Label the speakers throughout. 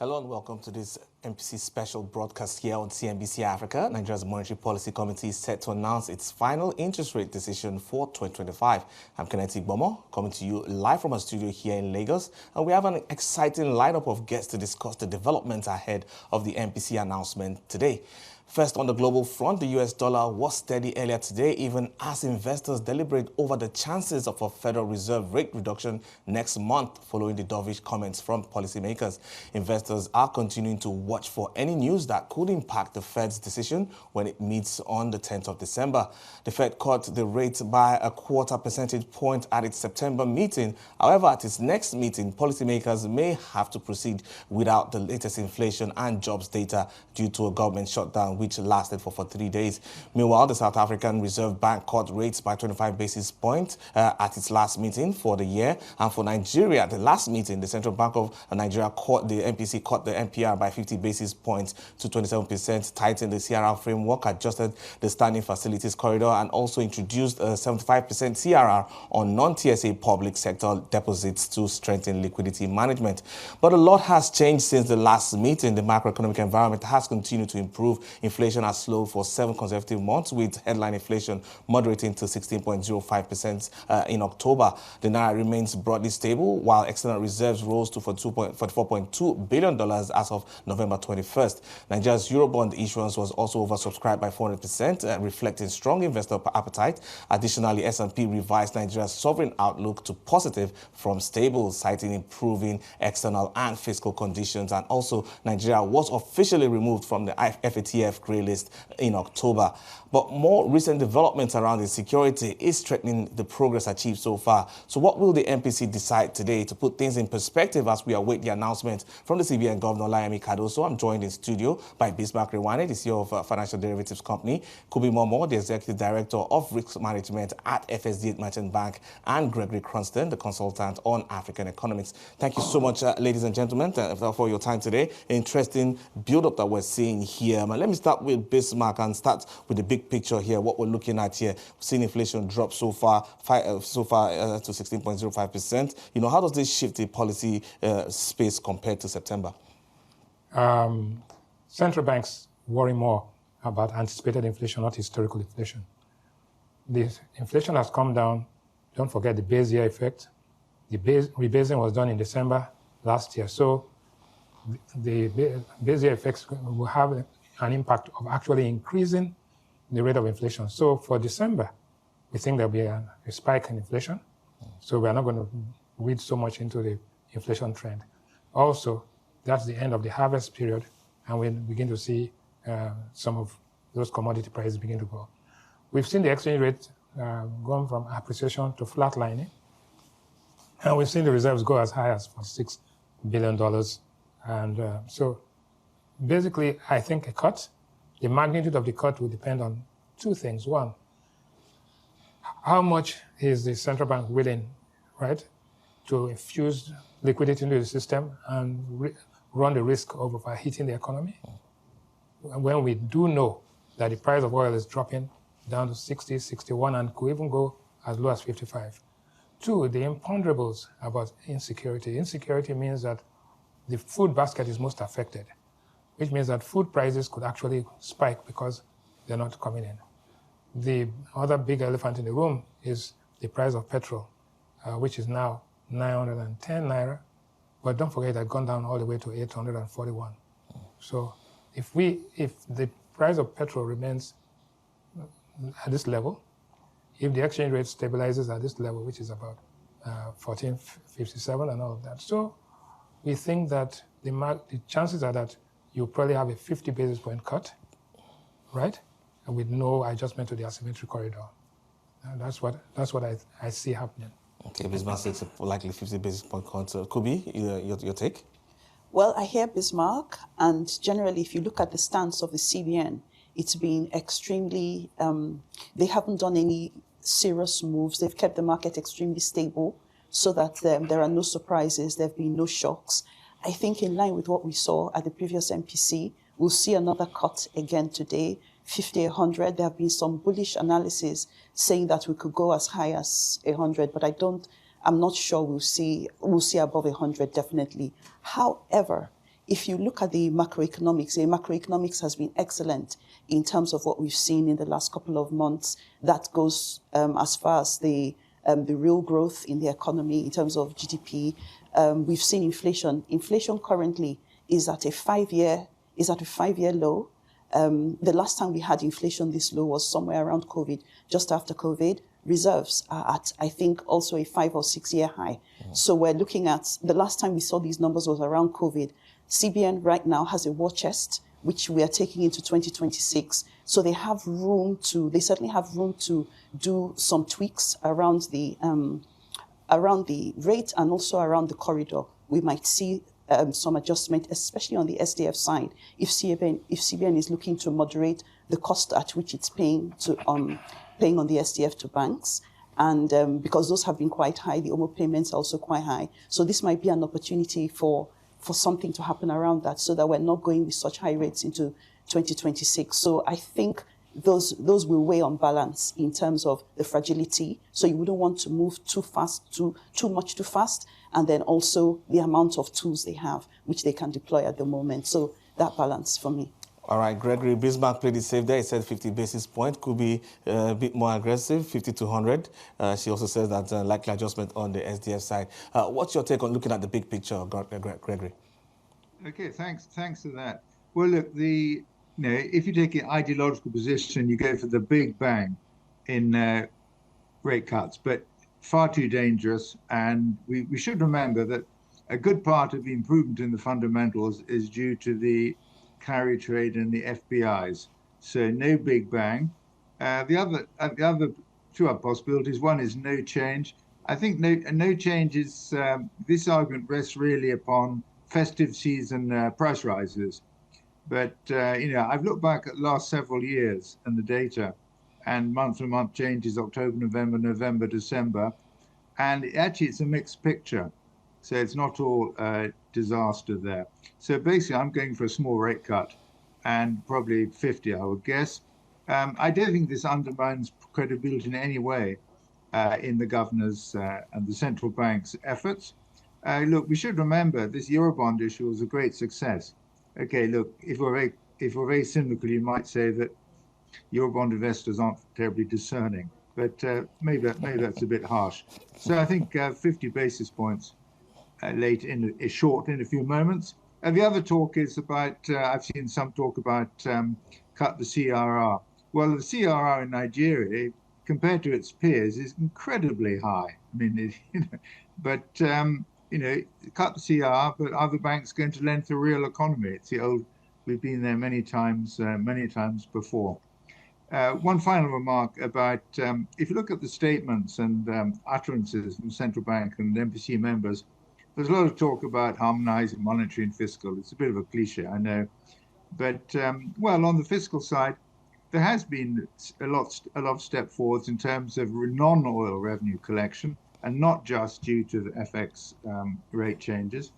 Speaker 1: Hello and welcome to this MPC special broadcast here on CNBC Africa. Nigeria's Monetary Policy Committee is set to announce its final interest rate decision for 2025. I'm Kenneth Igbomo, coming to you live from our studio here in Lagos. And we have an exciting lineup of guests to discuss the developments ahead of the MPC announcement today. First, on the global front, the US dollar was steady earlier today, even as investors deliberate over the chances of a Federal Reserve rate reduction next month following the dovish comments from policymakers. Investors are continuing to watch for any news that could impact the Fed's decision when it meets on the 10th of December. The Fed cut the rate by a quarter percentage point at its September meeting. However, at its next meeting, policymakers may have to proceed without the latest inflation and jobs data due to a government shutdown, which lasted for 3 days. Meanwhile, the South African Reserve Bank cut rates by 25 basis points at its last meeting for the year. And for Nigeria, the last meeting, the Central Bank of Nigeria the MPC cut the MPR by 50 basis points to 27%, tightened the CRR framework, adjusted the standing facilities corridor, and also introduced a 75% CRR on non-TSA public sector deposits to strengthen liquidity management. But a lot has changed since the last meeting. The macroeconomic environment has continued to improve. Inflation has slowed for 7 consecutive months, with headline inflation moderating to 16.05% in October. The Naira remains broadly stable, while external reserves rose to $44.2 billion as of November 21st. Nigeria's Eurobond issuance was also oversubscribed by 400%, reflecting strong investor appetite. Additionally, S&P revised Nigeria's sovereign outlook to positive from stable, citing improving external and fiscal conditions. And also, Nigeria was officially removed from the FATF grey list in October. But more recent developments around insecurity is threatening the progress achieved so far. So what will the MPC decide today? To put things in perspective as we await the announcement from the CBN Governor Layemi Cardoso, I'm joined in studio by Bismarck Rewane, the CEO of Financial Derivatives Company, Kubi Momo, the Executive Director of Risk Management at FSD Merchant Bank, and Gregory Crunston, the Consultant on African Economics. Thank you so much, ladies and gentlemen, for your time today. Interesting build-up that we're seeing here. Let me start with Bismarck and start with the big picture here, what we're looking at here. We've seen inflation drop so far to 16.05%. You know, how does this shift the policy space compared to September?
Speaker 2: Central banks worry more about anticipated inflation, not historical inflation. The inflation has come down. Don't forget the base year effect. The rebasing was done in December last year. So the base year effects will have an impact of actually increasing the rate of inflation. So for December, we think there'll be a spike in inflation. So we're not going to read so much into the inflation trend. Also, that's the end of the harvest period, and we begin to see some of those commodity prices begin to go. We've seen the exchange rate gone from appreciation to flatlining, and we've seen the reserves go as high as $46 billion. And so basically, I think a cut, the magnitude of the cut will depend on two things. One, how much is the central bank willing, right, to infuse liquidity into the system and run the risk of overheating the economy? When we do know that the price of oil is dropping down to 60, 61, and could even go as low as 55. Two, the imponderables about insecurity. Insecurity means that the food basket is most affected, which means that food prices could actually spike because they're not coming in. The other big elephant in the room is the price of petrol, which is now 910 naira, but don't forget it had gone down all the way to 841. So if the price of petrol remains at this level, if the exchange rate stabilizes at this level, which is about 14.57 and all of that, so we think that the chances are that you'll probably have a 50 basis point cut, right? And with no adjustment to the asymmetric corridor. And that's what I see happening.
Speaker 1: Okay, Bismarck says likely 50 basis point cut. Kubi, your take?
Speaker 3: Well, I hear Bismarck, and generally, if you look at the stance of the CBN, it's been extremely, they haven't done any serious moves. They've kept the market extremely stable so that there are no surprises, there have been no shocks. I think in line with what we saw at the previous MPC, we'll see another cut again today, 50, 100. There have been some bullish analysis saying that we could go as high as 100, but I'm not sure we'll see above 100 definitely. However, if you look at the macroeconomics has been excellent in terms of what we've seen in the last couple of months. That goes as far as the real growth in the economy in terms of GDP. We've seen inflation. Inflation currently is at a 5-year low. The last time we had inflation this low was somewhere around COVID, just after COVID. Reserves are at, I think, also a 5 or 6 year high. So we're looking at, the last time we saw these numbers was around COVID. CBN right now has a war chest, which we are taking into 2026. So they certainly have room to do some tweaks around the rate and also around the corridor. We might see some adjustment, especially on the SDF side, if CBN is looking to moderate the cost at which it's paying on the SDF to banks. And because those have been quite high, the OMO payments are also quite high. So this might be an opportunity for something to happen around that, so that we're not going with such high rates into 2026. So I think those will weigh on balance in terms of the fragility. So you wouldn't want to move too fast, too much too fast, and then also the amount of tools they have, which they can deploy at the moment. So that balance for me.
Speaker 1: All right, Gregory Bismarck played it safe there. He said 50 basis points could be a bit more aggressive, 50 to 100. She also says that likely adjustment on the SDF side. What's your take on looking at the big picture, Gregory?
Speaker 4: Okay, thanks for that. Well, look, if you take an ideological position, you go for the big bang in rate cuts, but far too dangerous. And we should remember that a good part of the improvement in the fundamentals is due to the carry trade and the FBIs. So no big bang. The other two other possibilities. One is no change. I think no change is, this argument rests really upon festive season price rises. But, I've looked back at the last several years and the data, and month-to-month changes, October, November, December. And actually, it's a mixed picture. So it's not all disaster there. So basically, I'm going for a small rate cut, and probably 50, I would guess. I don't think this undermines credibility in any way in the governors and the central bank's efforts. Look, we should remember this Eurobond issue was a great success. Okay, look, if we're very cynical, you might say that Eurobond investors aren't terribly discerning, but maybe that's a bit harsh. So I think 50 basis points is short in a few moments. And the other talk is about, I've seen some talk about cut the CRR. Well, the CRR in Nigeria, compared to its peers, is incredibly high. I mean, cut the CRR, but are the banks going to lend to the real economy? It's the old, we've been there many times before. One final remark about, if you look at the statements and utterances from central bank and MPC members, there's a lot of talk about harmonizing monetary and fiscal. It's a bit of a cliche, I know. But, well, on the fiscal side, there has been a lot of step forwards in terms of non-oil revenue collection, and not just due to the FX rate changes,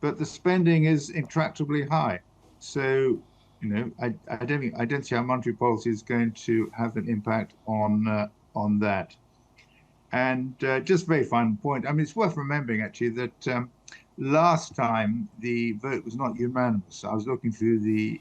Speaker 4: but the spending is intractably high. So, I don't see how monetary policy is going to have an impact on that. And just a very final point. I mean, it's worth remembering actually that last time the vote was not unanimous. I was looking through the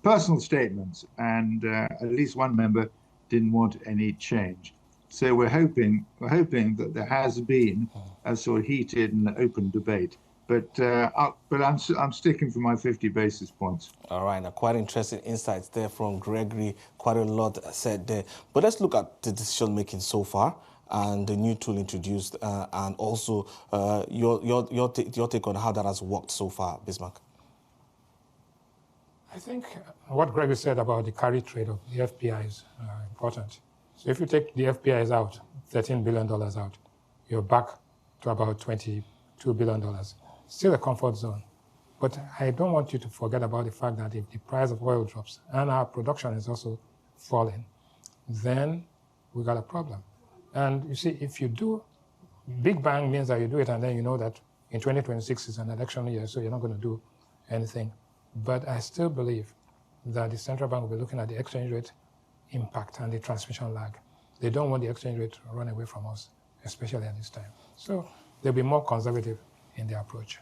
Speaker 4: personal statements, and at least one member didn't want any change. So we're hoping that there has been a sort of heated and open debate. But I'm sticking for my 50 basis points.
Speaker 1: All right, now quite interesting insights there from Gregory. Quite a lot said there. But let's look at the decision making so far and the new tool introduced, and also your take on how that has worked so far, Bismarck.
Speaker 2: I think what Gregory said about the carry trade of the FPI is important. So if you take the FPIs out, $13 billion out, you're back to about $22 billion. Still a comfort zone. But I don't want you to forget about the fact that if the price of oil drops and our production is also falling, then we got a problem. And you see, if you do, big bang means that you do it and then you know that in 2026 is an election year, so you're not going to do anything. But I still believe that the central bank will be looking at the exchange rate impact and the transmission lag. They don't want the exchange rate to run away from us, especially at this time. So they'll be more conservative in their approach.